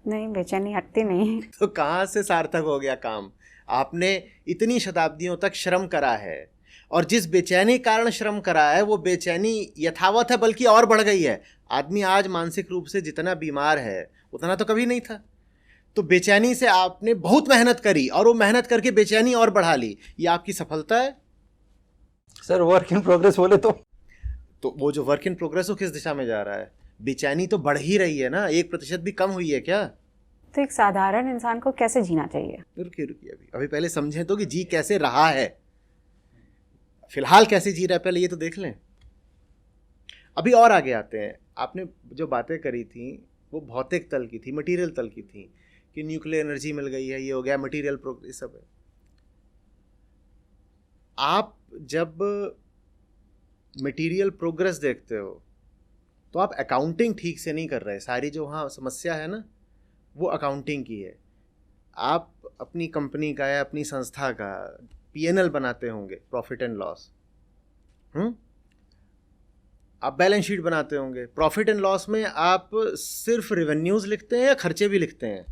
नहीं, बेचैनी हटती नहीं। तो कहाँ से सार्थक हो गया काम? आपने इतनी शताब्दियों तक श्रम करा है, और जिस बेचैनी कारण श्रम करा है वो बेचैनी यथावत है, बल्कि और बढ़ गई है। आदमी आज मानसिक रूप से जितना बीमार है उतना तो कभी नहीं था। तो बेचैनी से आपने बहुत मेहनत करी और वो मेहनत करके बेचैनी और बढ़ा ली, ये आपकी सफलता है। सर वर्क इन प्रोग्रेस बोले तो वो जो वर्क इन प्रोग्रेस वो किस दिशा में जा रहा है? बेचैनी तो बढ़ ही रही है ना, 1% भी कम हुई है क्या? तो एक साधारण इंसान को कैसे जीना चाहिए? रुकिए अभी पहले समझें तो कि जी कैसे रहा है, फिलहाल कैसे जी रहा है, पहले ये तो देख लें। अभी और आगे आते हैं। आपने जो बातें करी थी वो भौतिक तल की थी, मटेरियल तल की थी, कि न्यूक्लियर एनर्जी मिल गई है, ये हो गया, मटेरियल प्रोग्रेस सब है। आप जब मटेरियल प्रोग्रेस देखते हो तो आप अकाउंटिंग ठीक से नहीं कर रहे। सारी जो वहाँ समस्या है ना वो अकाउंटिंग की है। आप अपनी कंपनी का या अपनी संस्था का पीएनएल बनाते होंगे, प्रॉफिट एंड लॉस। आप बैलेंस शीट बनाते होंगे। प्रॉफिट एंड लॉस में आप सिर्फ रेवेन्यूज लिखते हैं या खर्चे भी लिखते हैं?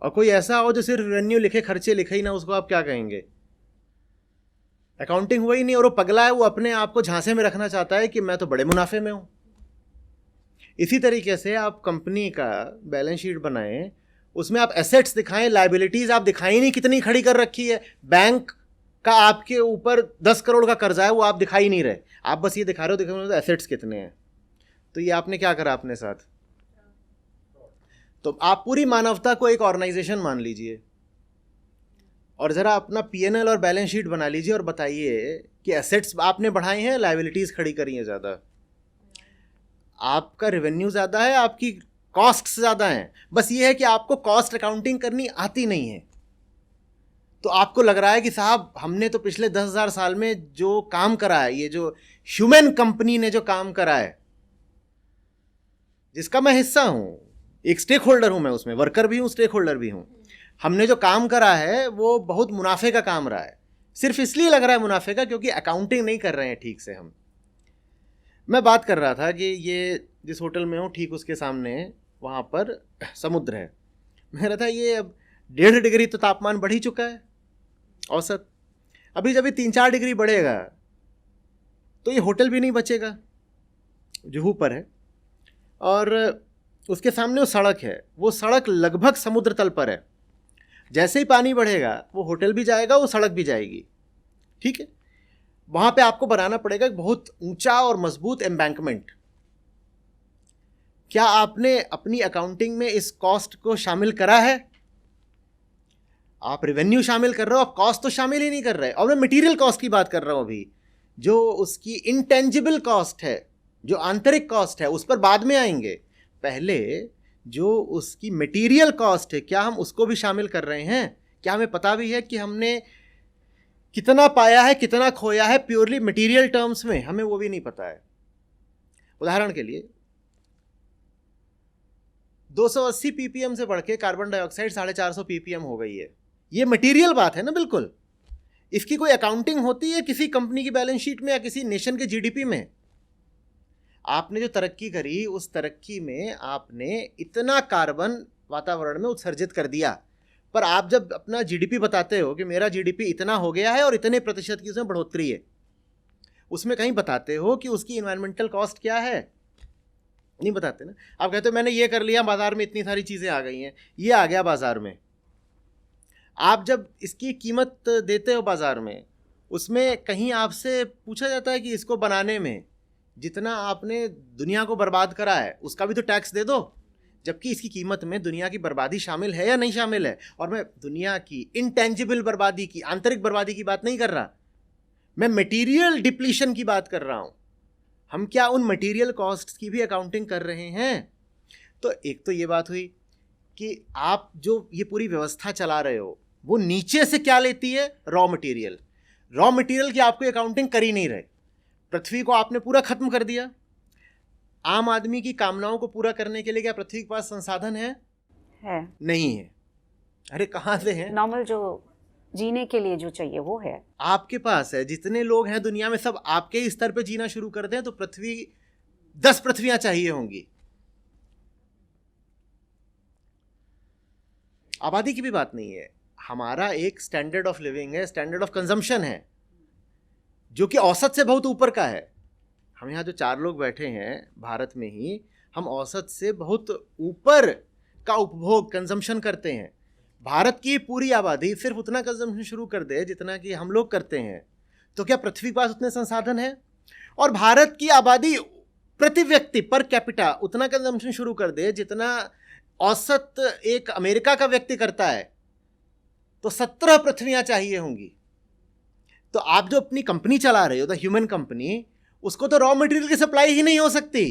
और कोई ऐसा हो जो सिर्फ रेवेन्यू लिखे खर्चे लिखे ही ना, उसको आप क्या कहेंगे? अकाउंटिंग हुआ ही नहीं। और वो पगला है, वो अपने आप को झांसे में रखना चाहता है कि मैं तो बड़े मुनाफे में हूँ। इसी तरीके से आप कंपनी का बैलेंस शीट बनाएं, उसमें आप एसेट्स दिखाएं, लायबिलिटीज आप दिखाई नहीं कितनी खड़ी कर रखी है। बैंक का आपके ऊपर 10 करोड़ का कर्जा है, वो आप दिखाई नहीं रहे, आप बस ये दिखा रहे हो एसेट्स कितने हैं। तो ये आपने क्या करा अपने साथ? तो आप पूरी मानवता को एक ऑर्गेनाइजेशन मान लीजिए और ज़रा अपना पीएनएल और बैलेंस शीट बना लीजिए और बताइए कि एसेट्स आपने बढ़ाए हैं, लायबिलिटीज़ खड़ी करी हैं ज़्यादा, आपका रेवेन्यू ज़्यादा है, आपकी कॉस्ट्स ज़्यादा हैं। बस ये है कि आपको कॉस्ट अकाउंटिंग करनी आती नहीं है। तो आपको लग रहा है कि साहब हमने तो पिछले 10,000 साल में जो काम करा है, ये जो ह्यूमन कंपनी ने जो काम करा है, जिसका मैं हिस्सा हूँ, एक स्टेक होल्डर हूँ मैं उसमें, वर्कर भी हूँ, स्टेक होल्डर भी हूँ, हमने जो काम करा है वो बहुत मुनाफे का काम रहा है। सिर्फ इसलिए लग रहा है मुनाफे का क्योंकि अकाउंटिंग नहीं कर रहे हैं ठीक से हम। मैं बात कर रहा था कि ये जिस होटल में हूँ ठीक उसके सामने वहाँ पर समुद्र है। मैं रहा था ये अब 1.5 डिग्री तो तापमान बढ़ ही चुका है औसत। अभी जब 3-4 डिग्री बढ़ेगा तो ये होटल भी नहीं बचेगा, जुहू पर है, और उसके सामने वो सड़क है, वो सड़क लगभग समुद्र तल पर है। जैसे ही पानी बढ़ेगा वो होटल भी जाएगा, वो सड़क भी जाएगी, ठीक है। वहाँ पे आपको बनाना पड़ेगा एक बहुत ऊंचा और मजबूत एम्बैंकमेंट। क्या आपने अपनी अकाउंटिंग में इस कॉस्ट को शामिल करा है? आप रेवेन्यू शामिल कर रहे हो, आप कॉस्ट तो शामिल ही नहीं कर रहे। और मैं मटेरियल कॉस्ट की बात कर रहा हूँ अभी, जो उसकी इंटेंजिबल कॉस्ट है, जो आंतरिक कॉस्ट है, उस पर बाद में आएंगे। पहले जो उसकी मटेरियल कॉस्ट है, क्या हम उसको भी शामिल कर रहे हैं? क्या हमें पता भी है कि हमने कितना पाया है, कितना खोया है प्योरली मटेरियल टर्म्स में? हमें वो भी नहीं पता है। उदाहरण के लिए 280 ppm से बढ़ के कार्बन डाइऑक्साइड 450 ppm हो गई है। ये मटेरियल बात है ना, बिल्कुल। इसकी कोई अकाउंटिंग होती है किसी कंपनी की बैलेंस शीट में या किसी नेशन के जीडीपी में? आपने जो तरक्की करी उस तरक्की में आपने इतना कार्बन वातावरण में उत्सर्जित कर दिया, पर आप जब अपना जीडीपी बताते हो कि मेरा जीडीपी इतना हो गया है और इतने प्रतिशत की उसमें बढ़ोतरी है, उसमें कहीं बताते हो कि उसकी इन्वायरमेंटल कॉस्ट क्या है? नहीं बताते ना। आप कहते हो मैंने ये कर लिया, बाजार में इतनी सारी चीज़ें आ गई हैं, ये आ गया बाजार में। आप जब इसकी कीमत देते हो बाजार में, उसमें कहीं आपसे पूछा जाता है कि इसको बनाने में जितना आपने दुनिया को बर्बाद करा है उसका भी तो टैक्स दे दो, जबकि इसकी कीमत में दुनिया की बर्बादी शामिल है या नहीं शामिल है? और मैं दुनिया की इंटेंजिबल बर्बादी की, आंतरिक बर्बादी की बात नहीं कर रहा, मैं मटेरियल डिप्लीशन की बात कर रहा हूँ। हम क्या उन मटेरियल कॉस्ट्स की भी अकाउंटिंग कर रहे हैं? तो एक तो ये बात हुई कि आप जो ये पूरी व्यवस्था चला रहे हो वो नीचे से क्या लेती है? Raw material. रॉ मटेरियल की आपको अकाउंटिंग कर ही नहीं रहे। पृथ्वी को आपने पूरा खत्म कर दिया। आम आदमी की कामनाओं को पूरा करने के लिए क्या पृथ्वी के पास संसाधन है? है। नहीं है। अरे कहाँ से हैं? नॉर्मल जो जीने के लिए जो चाहिए वो है। आपके पास है। जितने लोग हैं दुनिया में सब आपके ही स्तर पे जीना शुरू कर दें तो पृथ्वी 10 पृथ्वियां चाहिए होंगी। आबादी की भी बात नहीं है, हमारा एक स्टैंडर्ड ऑफ लिविंग है, स्टैंडर्ड ऑफ कंजम्पशन है, जो कि औसत से बहुत ऊपर का है। हम यहाँ जो 4 लोग बैठे हैं भारत में ही, हम औसत से बहुत ऊपर का उपभोग कंजम्पशन करते हैं। भारत की पूरी आबादी सिर्फ उतना कंजम्पशन शुरू कर दे जितना कि हम लोग करते हैं, तो क्या पृथ्वी के पास उतने संसाधन हैं? और भारत की आबादी प्रति व्यक्ति पर कैपिटा उतना कंजम्पशन शुरू कर दे जितना औसत एक अमेरिका का व्यक्ति करता है, तो 17 पृथ्वियां चाहिए होंगी। तो आप जो अपनी कंपनी चला रहे हो, द ह्यूमन कंपनी, उसको तो रॉ मटेरियल की सप्लाई ही नहीं हो सकती,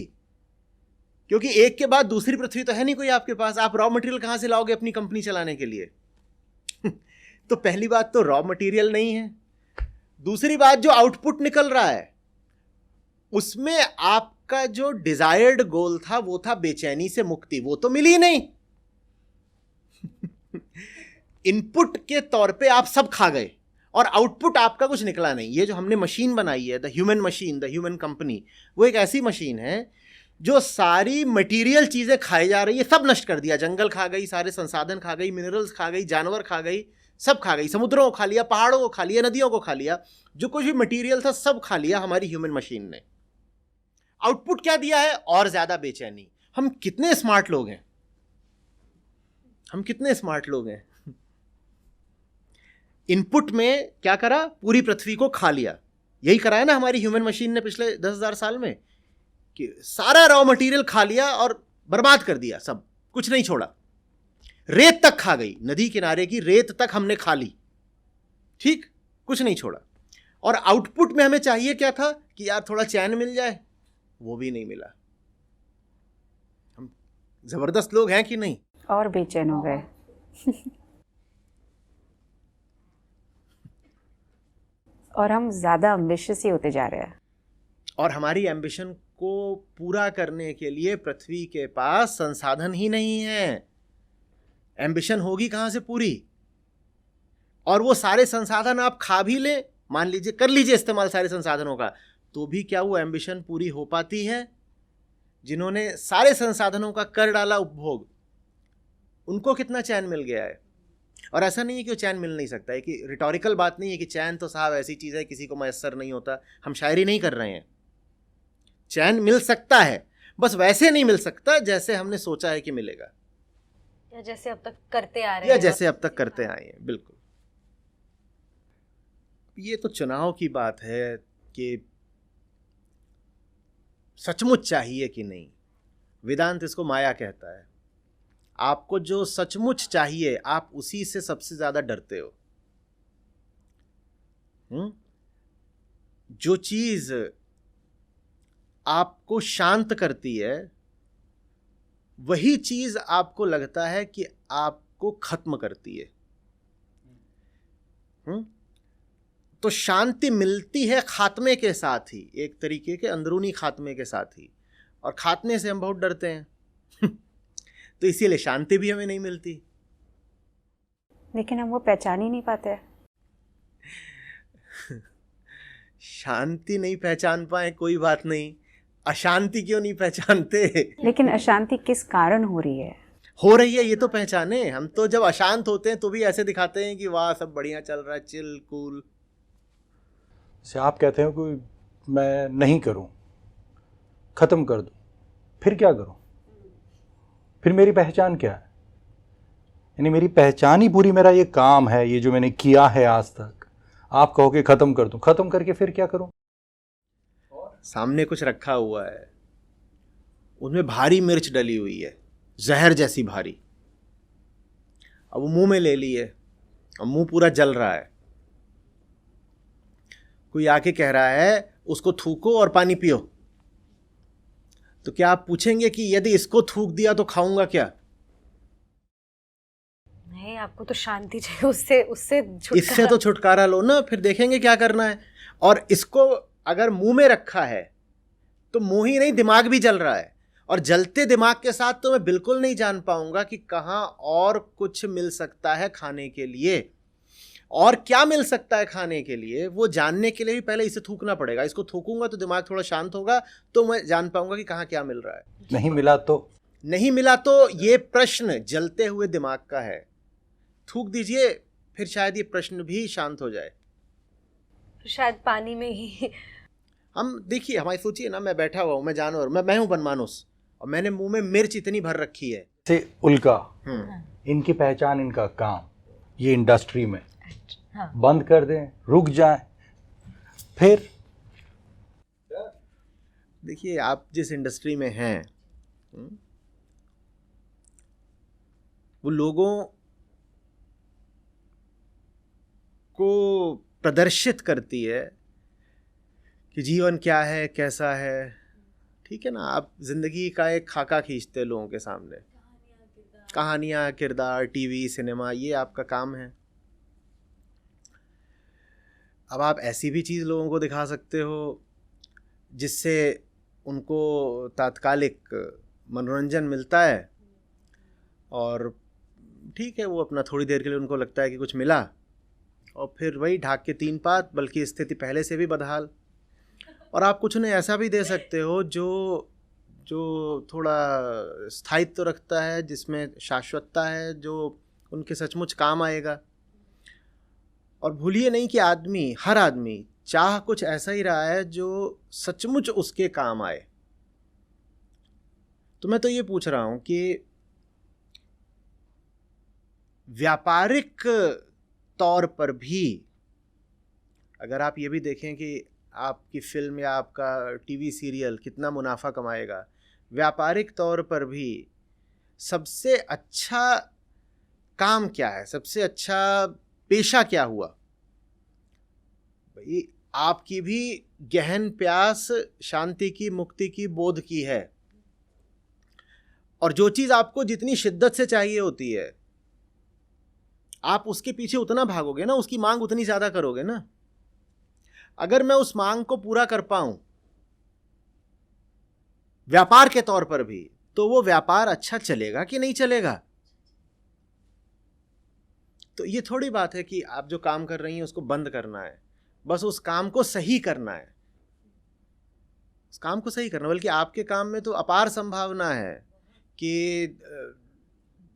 क्योंकि एक के बाद दूसरी पृथ्वी तो है नहीं कोई आपके पास। आप रॉ मटेरियल कहां से लाओगे अपनी कंपनी चलाने के लिए? तो पहली बात तो रॉ मटेरियल नहीं है। दूसरी बात, जो आउटपुट निकल रहा है उसमें आपका जो डिजायर्ड गोल था वो था बेचैनी से मुक्ति, वो तो मिली ही नहीं। इनपुट के तौर पे आप सब खा गए और आउटपुट आपका कुछ निकला नहीं। ये जो हमने मशीन बनाई है, the human machine, the human company, वो एक ऐसी मशीन है जो सारी मटेरियल चीजें खाई जा रही है, सब नष्ट कर दिया। जंगल खा गई, सारे संसाधन खा गई, मिनरल्स खा गई, जानवर खा गई, सब खा गई, समुद्रों को खा लिया, पहाड़ों को खा लिया, नदियों को खा लिया, जो कुछ भी मटेरियल था सब खा लिया हमारी ह्यूमन मशीन ने। आउटपुट क्या दिया है? और ज्यादा बेचैनी। हम कितने स्मार्ट लोग हैं, हम कितने स्मार्ट लोग हैं। इनपुट में क्या करा? पूरी पृथ्वी को खा लिया। यही करा है ना हमारी ह्यूमन मशीन ने पिछले 10,000 साल में, कि सारा रॉ मटेरियल खा लिया और बर्बाद कर दिया, सब कुछ नहीं छोड़ा। रेत तक खा गई, नदी किनारे की रेत तक हमने खा ली, ठीक, कुछ नहीं छोड़ा। और आउटपुट में हमें चाहिए क्या था? कि यार थोड़ा चैन मिल जाए, वो भी नहीं मिला। हम जबरदस्त लोग हैं कि नहीं? और बेचैन हो गए। और हम ज़्यादा एम्बिशियस ही होते जा रहे हैं। और हमारी एम्बिशन को पूरा करने के लिए पृथ्वी के पास संसाधन ही नहीं है। एम्बिशन होगी कहां से पूरी? और वो सारे संसाधन आप खा भी ले, मान लीजिए कर लीजिए इस्तेमाल सारे संसाधनों का, तो भी क्या वो एम्बिशन पूरी हो पाती है? जिन्होंने सारे संसाधनों का कर डाला उपभोग, उनको कितना चैन मिल गया है? और ऐसा नहीं है कि वो चैन मिल नहीं सकता है, कि रिटोरिकल बात नहीं है कि चैन तो साहब ऐसी चीज़ है किसी को मैसर नहीं होता। हम शायरी नहीं कर रहे हैं। चैन मिल सकता है, बस वैसे नहीं मिल सकता जैसे हमने सोचा है कि मिलेगा, या जैसे अब तक करते आ रहे या हैं। जैसे अब तक करते आए हैं। बिल्कुल, ये तो चुनाव की बात है कि सचमुच चाहिए कि नहीं। वेदांत इसको माया कहता है। आपको जो सचमुच चाहिए आप उसी से सबसे ज्यादा डरते हो। जो चीज आपको शांत करती है वही चीज आपको लगता है कि आपको खत्म करती है। तो शांति मिलती है खात्मे के साथ ही, एक तरीके के अंदरूनी खात्मे के साथ ही, और खात्मे से हम बहुत डरते हैं। तो इसीलिए शांति भी हमें नहीं मिलती। लेकिन हम वो पहचान ही नहीं पाते। शांति नहीं पहचान पाए कोई बात नहीं, अशांति क्यों नहीं पहचानते? लेकिन अशांति किस कारण हो रही है? हो रही है ये तो पहचाने। हम तो जब अशांत होते हैं तो भी ऐसे दिखाते हैं कि वाह सब बढ़िया चल रहा है, चिल कूल। से आप कहते हो कि मैं नहीं करूं, खत्म कर दूं, फिर क्या करूं? फिर मेरी पहचान क्या है? यानी मेरी पहचान ही पूरी मेरा ये काम है, ये जो मैंने किया है आज तक। आप कहोगे खत्म कर दूं, खत्म करके फिर क्या करूं? सामने कुछ रखा हुआ है, उसमें भारी मिर्च डली हुई है, जहर जैसी भारी। अब वो मुंह में ले ली है और मुंह पूरा जल रहा है। कोई आके कह रहा है उसको थूको और पानी पियो, तो क्या आप पूछेंगे कि यदि इसको थूक दिया तो खाऊंगा क्या? नहीं, आपको तो शांति चाहिए, उससे इससे तो छुटकारा लो ना, फिर देखेंगे क्या करना है। और इसको अगर मुंह में रखा है तो मुंह ही नहीं दिमाग भी जल रहा है, और जलते दिमाग के साथ तो मैं बिल्कुल नहीं जान पाऊंगा कि कहाँ और कुछ मिल सकता है खाने के लिए, और क्या मिल सकता है खाने के लिए। वो जानने के लिए भी पहले इसे थूकना पड़ेगा। इसको थूकूंगा तो दिमाग थोड़ा शांत होगा, तो मैं जान पाऊंगा कि कहाँ क्या मिल रहा है। नहीं मिला तो ये प्रश्न जलते हुए दिमाग का है। थूक दीजिए, फिर शायद ये प्रश्न भी शांत हो जाए। शायद पानी में ही हम देखिए, हमारी सोचिए ना, मैं बैठा हुआ हूँ, मैं जानवर, मैं हूँ बनमानुस, और मैंने मुंह में मिर्च इतनी भर रखी है। से उल्का, इनकी पहचान, इनका काम, ये इंडस्ट्री में हाँ। बंद कर दें, रुक जाएं, फिर देखिए आप जिस इंडस्ट्री में हैं, वो लोगों को प्रदर्शित करती है कि जीवन क्या है, कैसा है। ठीक है ना, आप जिंदगी का एक खाका खींचते हैं लोगों के सामने, कहानियाँ, किरदार, टीवी, सिनेमा, ये आपका काम है। अब आप ऐसी भी चीज़ लोगों को दिखा सकते हो जिससे उनको तात्कालिक मनोरंजन मिलता है, और ठीक है, वो अपना थोड़ी देर के लिए उनको लगता है कि कुछ मिला, और फिर वही ढाक के तीन पात, बल्कि स्थिति पहले से भी बदहाल। और आप कुछ उन्हें ऐसा भी दे सकते हो जो थोड़ा स्थायित्व रखता है, जिसमें शाश्वतता है, जो उनके सचमुच काम आएगा। और भूलिए नहीं कि हर आदमी चाह कुछ ऐसा ही रहा है जो सचमुच उसके काम आए। तो मैं तो ये पूछ रहा हूं कि व्यापारिक तौर पर भी अगर आप ये भी देखें कि आपकी फिल्म या आपका टीवी सीरियल कितना मुनाफा कमाएगा, व्यापारिक तौर पर भी सबसे अच्छा काम क्या है, सबसे अच्छा पेशा क्या हुआ? भाई आपकी भी गहन प्यास शांति की, मुक्ति की, बोध की है, और जो चीज़ आपको जितनी शिद्दत से चाहिए होती है, आप उसके पीछे उतना भागोगे ना, उसकी मांग उतनी ज़्यादा करोगे ना। अगर मैं उस मांग को पूरा कर पाऊं व्यापार के तौर पर भी, तो वो व्यापार अच्छा चलेगा कि नहीं चलेगा। तो ये थोड़ी बात है कि आप जो काम कर रही हैं उसको बंद करना है, बस उस काम को सही करना है, उस काम को सही करना। बल्कि आपके काम में तो अपार संभावना है कि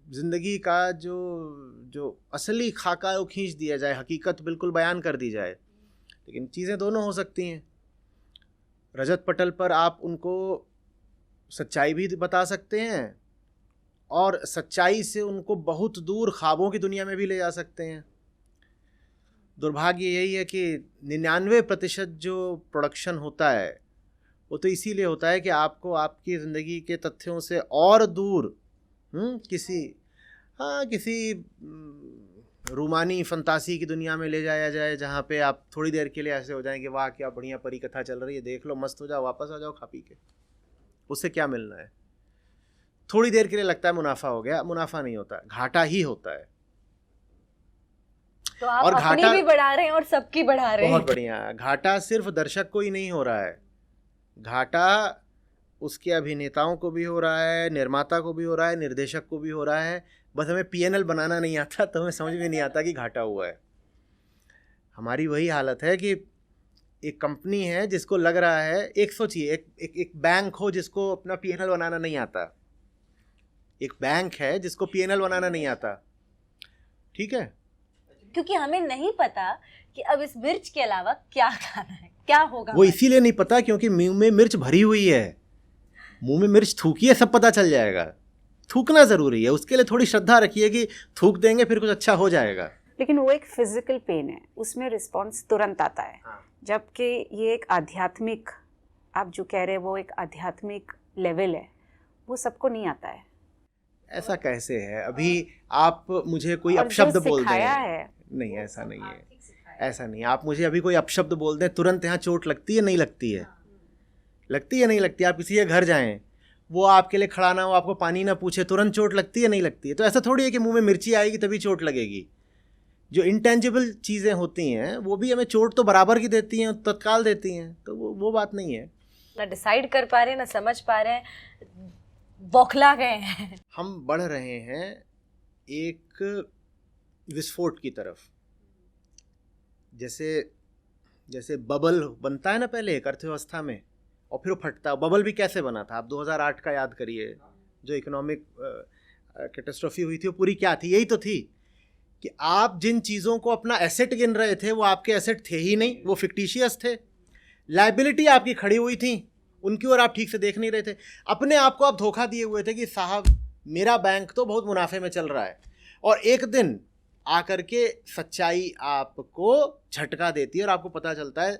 जिंदगी का जो असली खाका है वो खींच दिया जाए, हकीकत बिल्कुल बयान कर दी जाए। लेकिन चीज़ें दोनों हो सकती हैं। रजत पटल पर आप उनको सच्चाई भी बता सकते हैं, और सच्चाई से उनको बहुत दूर ख्वाबों की दुनिया में भी ले जा सकते हैं। दुर्भाग्य यही है कि 99% जो प्रोडक्शन होता है वो तो इसीलिए होता है कि आपको आपकी ज़िंदगी के तथ्यों से और दूर किसी रूमानी फंतासी की दुनिया में ले जाया जाए, जहाँ पे आप थोड़ी देर के लिए ऐसे हो जाएंगे, वाह क्या बढ़िया परी कथा चल रही है, देख लो, मस्त हो जाओ, वापस आ जाओ खा पी के। उससे क्या मिलना है? थोड़ी देर के लिए लगता है मुनाफा हो गया, मुनाफा नहीं होता, घाटा ही होता है। तो आप और अपनी घाटा भी बढ़ा रहे हैं और सबकी बढ़ा रहे हैं। बहुत बढ़िया। घाटा सिर्फ दर्शक को ही नहीं हो रहा है, घाटा उसके अभिनेताओं को भी हो रहा है, निर्माता को भी हो रहा है, निर्देशक को भी हो रहा है। बस हमें PNL बनाना नहीं आता, तो हमें समझ में नहीं आता कि घाटा हुआ है। हमारी वही हालत है कि एक कंपनी है जिसको लग रहा है, एक सोचिए, एक बैंक हो जिसको अपना PNL बनाना नहीं आता, एक बैंक है जिसको PNL बनाना नहीं आता, ठीक है, क्योंकि हमें नहीं पता कि अब इस मिर्च के अलावा क्या खाना है, क्या होगा। वो इसीलिए नहीं पता क्योंकि मुंह में मिर्च भरी हुई है। मुंह में मिर्च थूकिए, सब पता चल जाएगा। थूकना ज़रूरी है, उसके लिए थोड़ी श्रद्धा रखिए कि थूक देंगे फिर कुछ अच्छा हो जाएगा। लेकिन वो एक फिजिकल पेन है, उसमें रिस्पॉन्स तुरंत आता है। जबकि ये एक आध्यात्मिक, आप जो कह रहे हैं वो एक आध्यात्मिक लेवल है, वो सबको नहीं आता है। ऐसा कैसे है? अभी आप मुझे कोई और अपशब्द जो बोल सिखाया दें, है, नहीं ऐसा नहीं है, ऐसा नहीं। आप मुझे अभी कोई अपशब्द बोल दें, तुरंत यहाँ चोट लगती है, नहीं लगती है? लगती है, नहीं लगती? आप किसी के घर जाएं, वो आपके लिए खड़ा ना हो, आपको पानी ना पूछे, तुरंत चोट लगती है, नहीं लगती है? तो ऐसा थोड़ी है कि मुंह में मिर्ची आएगी तभी चोट लगेगी। जो इंटेंजिबल चीज़ें होती हैं वो भी हमें चोट तो बराबर की देती हैं, तत्काल देती हैं, तो वो बात नहीं है। ना डिसाइड कर पा रहे हैं, ना समझ पा रहे हैं। बौखला गए हैं। हम बढ़ रहे हैं एक विस्फोट की तरफ। जैसे जैसे बबल बनता है ना पहले एक अर्थव्यवस्था में, और फिर वो फटता है। बबल भी कैसे बना था? आप 2008 का याद करिए, जो इकोनॉमिक कैटेस्ट्रॉफी हुई थी, वो पूरी क्या थी? यही तो थी कि आप जिन चीज़ों को अपना एसेट गिन रहे थे वो आपके एसेट थे ही नहीं, वो फिक्टिशियस थे। लाइबिलिटी आपकी खड़ी हुई थी, उनकी ओर आप ठीक से देख नहीं रहे थे। अपने आप को आप धोखा दिए हुए थे कि साहब मेरा बैंक तो बहुत मुनाफे में चल रहा है, और एक दिन आकर के सच्चाई आपको झटका देती है और आपको पता चलता है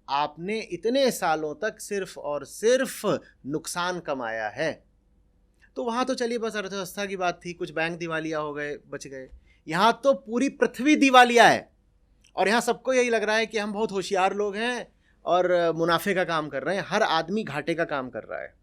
आपने इतने सालों तक सिर्फ और सिर्फ नुकसान कमाया है। तो वहाँ तो चलिए बस अर्थव्यवस्था की बात थी, कुछ बैंक दिवालिया हो गए, बच गए। यहाँ तो पूरी पृथ्वी दिवालिया है, और यहाँ सबको यही लग रहा है कि हम बहुत होशियार लोग हैं और मुनाफे का काम कर रहे हैं। हर आदमी घाटे का काम कर रहा है।